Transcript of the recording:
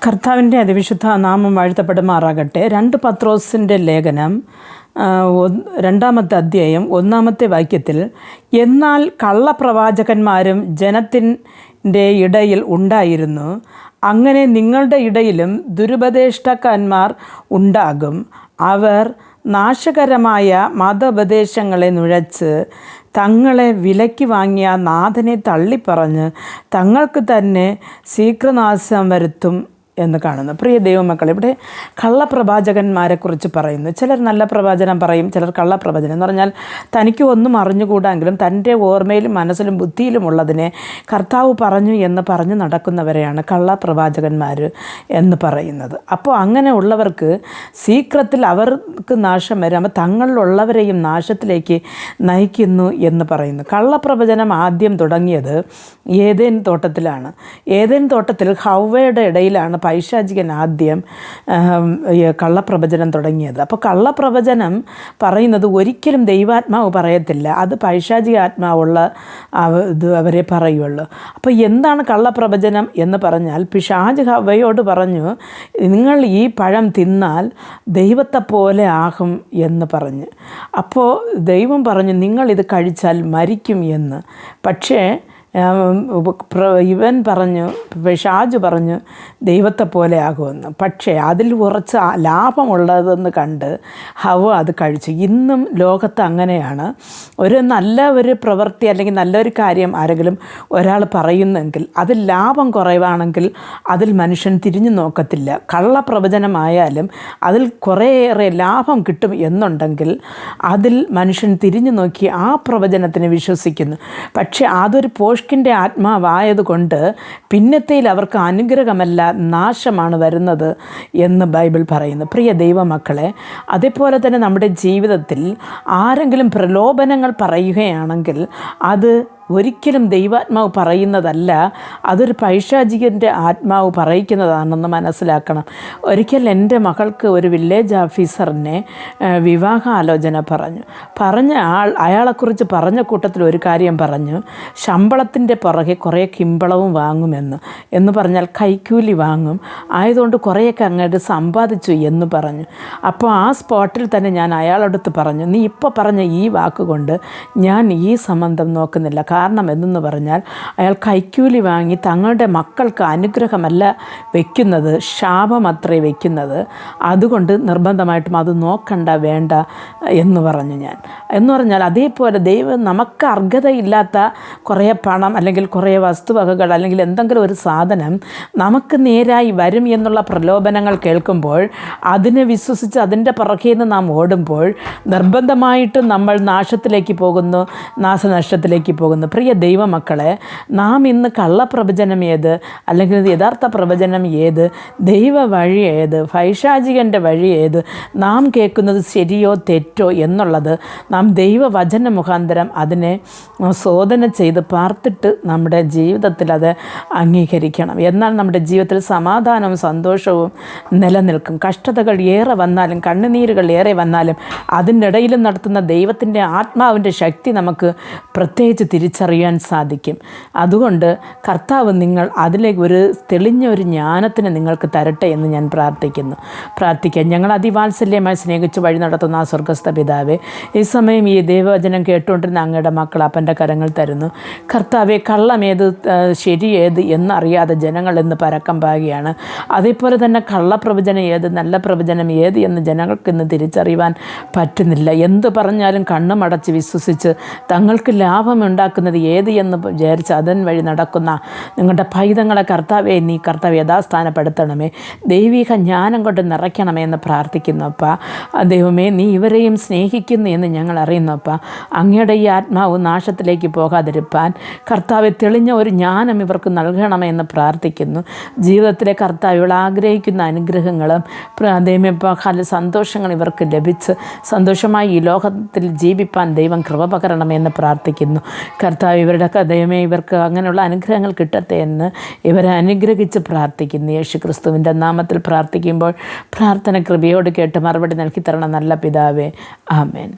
കർത്താവിൻ്റെ അതിവിശുദ്ധ നാമം വാഴ്ത്തപ്പെടുമാറാകട്ടെ. 2 പത്രോസിൻ്റെ ലേഖനം 2-ാമത്തെ അധ്യായം 1-ാമത്തെ വാക്യത്തിൽ, എന്നാൽ കള്ളപ്രവാചകന്മാരും ജനത്തിൻ്റെ ഇടയിൽ ഉണ്ടായിരുന്നു, അങ്ങനെ നിങ്ങളുടെ ഇടയിലും ദുരുപദേഷ്ടക്കാന്മാർ ഉണ്ടാകും. അവർ നാശകരമായ മതോപദേശങ്ങളെ നുഴച്ച് തങ്ങളെ വിലയ്ക്ക് വാങ്ങിയ നാഥനെ തള്ളിപ്പറഞ്ഞ് തങ്ങൾക്ക് തന്നെ ശീഘ്രനാശം വരുത്തും എന്ന് കാണുന്നു. പ്രിയ ദൈവമക്കൾ, ഇവിടെ കള്ളപ്രവാചകന്മാരെക്കുറിച്ച് പറയുന്നു. ചിലർ നല്ല പ്രവചനം പറയും, ചിലർ കള്ളപ്രവചനം എന്ന് പറഞ്ഞാൽ തനിക്ക് ഒന്നും അറിഞ്ഞുകൂടാമെങ്കിലും തൻ്റെ ഓർമ്മയിലും മനസ്സിലും ബുദ്ധിയിലും ഉള്ളതിനെ കർത്താവ് പറഞ്ഞു എന്ന് പറഞ്ഞു നടക്കുന്നവരെയാണ് കള്ളപ്രവാചകന്മാർ എന്ന് പറയുന്നത്. അപ്പോൾ അങ്ങനെ ഉള്ളവർക്ക് ശീഘ്രത്തിൽ അവർക്ക് നാശം വരാമ്പോൾ തങ്ങളിലുള്ളവരെയും നാശത്തിലേക്ക് നയിക്കുന്നു എന്ന് പറയുന്നു. കള്ളപ്രവചനം ആദ്യം തുടങ്ങിയത് ഏദേൻ തോട്ടത്തിലാണ്. ഏദേൻ തോട്ടത്തിൽ ഹവ്വയുടെ ഇടയിലാണ് പൈശാചികൻ ആദ്യം കള്ളപ്രവചനം തുടങ്ങിയത്. അപ്പോൾ കള്ളപ്രവചനം പറയുന്നത് ഒരിക്കലും ദൈവാത്മാവ് പറയത്തില്ല, അത് പൈശാചിക ആത്മാവുള്ള ഇത് അവരെ പറയുള്ളൂ. അപ്പോൾ എന്താണ് കള്ളപ്രവചനം എന്ന് പറഞ്ഞാൽ, പിശാച് ഹവ്വയോട് പറഞ്ഞു, നിങ്ങൾ ഈ പഴം തിന്നാൽ ദൈവത്തെ പോലെ ആകും എന്ന് പറഞ്ഞ്. അപ്പോൾ ദൈവം പറഞ്ഞു, നിങ്ങളിത് കഴിച്ചാൽ മരിക്കും എന്ന്. പക്ഷേ ഇവൻ പറഞ്ഞു, പിശാച് പറഞ്ഞു ദൈവത്തെ പോലെ ആകുമെന്ന്. പക്ഷേ അതിൽ കുറച്ച് ലാഭമുള്ളതെന്ന് കണ്ട് ഹവ്വ അത് കഴിച്ചു. ഇന്നും ലോകത്ത് അങ്ങനെയാണ്. ഒരു പ്രവൃത്തി അല്ലെങ്കിൽ നല്ലൊരു കാര്യം ആരെങ്കിലും ഒരാൾ പറയുന്നെങ്കിൽ അതിൽ ലാഭം കുറവാണെങ്കിൽ അതിൽ മനുഷ്യൻ തിരിഞ്ഞു നോക്കത്തില്ല. കള്ളപ്രവചനമായാലും അതിൽ കുറേയേറെ ലാഭം കിട്ടും എന്നുണ്ടെങ്കിൽ അതിൽ മനുഷ്യൻ തിരിഞ്ഞു നോക്കി ആ പ്രവചനത്തിന് വിശ്വസിക്കുന്നു. പക്ഷേ അതൊരു ൻ്റെ ആത്മാവായതുകൊണ്ട് പിന്നത്തേൽ അവർക്ക് അനുഗ്രഹമല്ല, നാശമാണ് വരുന്നത് എന്ന് ബൈബിൾ പറയുന്നു. പ്രിയ ദൈവമക്കളെ, അതേപോലെ തന്നെ നമ്മുടെ ജീവിതത്തിൽ ആരെങ്കിലും പ്രലോഭനങ്ങൾ പറയുകയാണെങ്കിൽ അത് ഒരിക്കലും ദൈവാത്മാവ് പറയുന്നതല്ല, അതൊരു പൈശാചികൻ്റെ ആത്മാവ് പറയിക്കുന്നതാണെന്ന് മനസ്സിലാക്കണം. ഒരിക്കൽ എൻ്റെ മകൾക്ക് ഒരു വില്ലേജ് ഓഫീസറിനെ വിവാഹാലോചന പറഞ്ഞ അയാളെക്കുറിച്ച് പറഞ്ഞ കൂട്ടത്തിൽ ഒരു കാര്യം പറഞ്ഞു, ശമ്പളത്തിൻ്റെ പുറകെ കുറേ കിമ്പളവും വാങ്ങുമെന്ന് പറഞ്ഞാൽ കൈക്കൂലി വാങ്ങും, ആയതുകൊണ്ട് കുറേയൊക്കെ അങ്ങോട്ട് സമ്പാദിച്ചു എന്ന് പറഞ്ഞു. അപ്പോൾ ആ സ്പോട്ടിൽ തന്നെ ഞാൻ അയാളടുത്ത് പറഞ്ഞു, നീ ഇപ്പോൾ പറഞ്ഞ ഈ വാക്കുകൊണ്ട് ഞാൻ ഈ സംബന്ധം നോക്കുന്നില്ല. കാരണം എന്തെന്ന് പറഞ്ഞാൽ അയാൾ കൈക്കൂലി വാങ്ങി തങ്ങളുടെ മക്കൾക്ക് അനുഗ്രഹമല്ല വയ്ക്കുന്നത്, ശാപമത്രേ വയ്ക്കുന്നത്. അതുകൊണ്ട് നിർബന്ധമായിട്ടും അത് നോക്കണ്ട, വേണ്ട എന്ന് പറഞ്ഞു ഞാൻ. എന്ന് പറഞ്ഞാൽ അതേപോലെ ദൈവം നമുക്ക് അർഹതയില്ലാത്ത കുറേ പണം അല്ലെങ്കിൽ കുറേ വസ്തുവകകൾ അല്ലെങ്കിൽ എന്തെങ്കിലും ഒരു സാധനം നമുക്ക് നേരായി വരും എന്നുള്ള പ്രലോഭനങ്ങൾ കേൾക്കുമ്പോൾ അതിനെ വിശ്വസിച്ച് അതിൻ്റെ പുറകെ നിന്ന് നാം ഓടുമ്പോൾ നിർബന്ധമായിട്ടും നമ്മൾ നാശത്തിലേക്ക് പോകുന്നു, നാശനഷ്ടത്തിലേക്ക് പോകുന്നു. പ്രിയ ദൈവമക്കളെ, നാം ഇന്ന് കള്ളപ്രവചനം ഏത് അല്ലെങ്കിൽ യഥാർത്ഥ പ്രവചനം ഏത്, ദൈവ വഴി ഏത്, പൈശാചികൻ്റെ വഴി ഏത്, നാം കേൾക്കുന്നത് ശരിയോ തെറ്റോ എന്നുള്ളത് നാം ദൈവവചന മുഖാന്തരം അതിനെ ശോധന ചെയ്ത് പാർത്തിട്ട് നമ്മുടെ ജീവിതത്തിൽ അത് അംഗീകരിക്കണം. എന്നാൽ നമ്മുടെ ജീവിതത്തിൽ സമാധാനവും സന്തോഷവും നിലനിൽക്കും. കഷ്ടതകൾ ഏറെ വന്നാലും കണ്ണുനീരുകൾ ഏറെ വന്നാലും അതിനിടയിലും നടത്തുന്ന ദൈവത്തിൻ്റെ ആത്മാവിൻ്റെ ശക്തി നമുക്ക് പ്രത്യേകിച്ച് തിരിച്ചറിയാൻ സാധിക്കും. അതുകൊണ്ട് കർത്താവ് നിങ്ങൾ അതിലേക്ക് ഒരു തെളിഞ്ഞ ഒരു ജ്ഞാനത്തിന് നിങ്ങൾക്ക് തരട്ടെ എന്ന് ഞാൻ പ്രാർത്ഥിക്കാം. ഞങ്ങൾ അതിവാത്സല്യമായി സ്നേഹിച്ച് വഴി നടത്തുന്ന ആ സ്വർഗസ്ഥ പിതാവേ, ഈ സമയം ഈ ദൈവവചനം കേട്ടുകൊണ്ടിരുന്ന അങ്ങയുടെ മക്കൾ അപ്പൻ്റെ കരങ്ങൾ തരുന്നു. കർത്താവെ, കള്ളമേത് ശരിയേത് എന്നറിയാതെ ജനങ്ങൾ ഇന്ന് പരക്കം പാകുകയാണ്. അതേപോലെ തന്നെ കള്ളപ്രവചനം ഏത് നല്ല പ്രവചനം ഏത് എന്ന് ജനങ്ങൾക്ക് ഇന്ന് തിരിച്ചറിയുവാൻ പറ്റുന്നില്ല. എന്ത് പറഞ്ഞാലും കണ്ണുമടച്ച് വിശ്വസിച്ച് തങ്ങൾക്ക് ലാഭമുണ്ടാക്കുന്നത് ഏത് എന്ന് വിചാരിച്ച് അതൻ വഴി നടക്കുന്ന നിങ്ങളുടെ പൈതങ്ങളെ കർത്താവെ നീ യഥാസ്ഥാനപ്പെടുത്തണമേ, ദൈവിക ജ്ഞാനം കൊണ്ട് നിറയ്ക്കണമേ എന്ന് പ്രാർത്ഥിക്കുന്നപ്പ. ദൈവമേ, നീ ഇവരെയും സ്നേഹിക്കുന്നു എന്ന് ഞങ്ങൾ അറിയുന്നപ്പ. അങ്ങയുടെ ഈ ആത്മാവ് നാശത്തിലേക്ക് പോകാതിരിപ്പാൻ കർത്താവെ തെളിഞ്ഞ ഒരു ജ്ഞാനം ഇവർക്ക് നൽകണമേ എന്ന് പ്രാർത്ഥിക്കുന്നു. ജീവിതത്തിലെ കർത്താവ് ഇവൾ ആഗ്രഹിക്കുന്ന അനുഗ്രഹങ്ങളും സന്തോഷങ്ങൾ ഇവർക്ക് ലഭിച്ച് സന്തോഷമായി ഈ ലോകത്തിൽ ജീവിപ്പാൻ ദൈവം കൃപ പകരണമെന്ന് പ്രാർത്ഥിക്കുന്നു. കർത്താവ് ഇവരുടെ ദൈവമേ, ഇവർക്ക് അങ്ങനെയുള്ള അനുഗ്രഹങ്ങൾ കിട്ടട്ടെ എന്ന് ഇവരെ അനുഗ്രഹിച്ച് പ്രാർത്ഥിക്കുന്നു. യേശു ക്രിസ്തുവിൻ്റെ നാമത്തിൽ പ്രാർത്ഥിക്കുമ്പോൾ പ്രാർത്ഥന കൃപയോട് കേട്ട് മറുപടി നൽകി തരണം നല്ല പിതാവേ. ആമേൻ.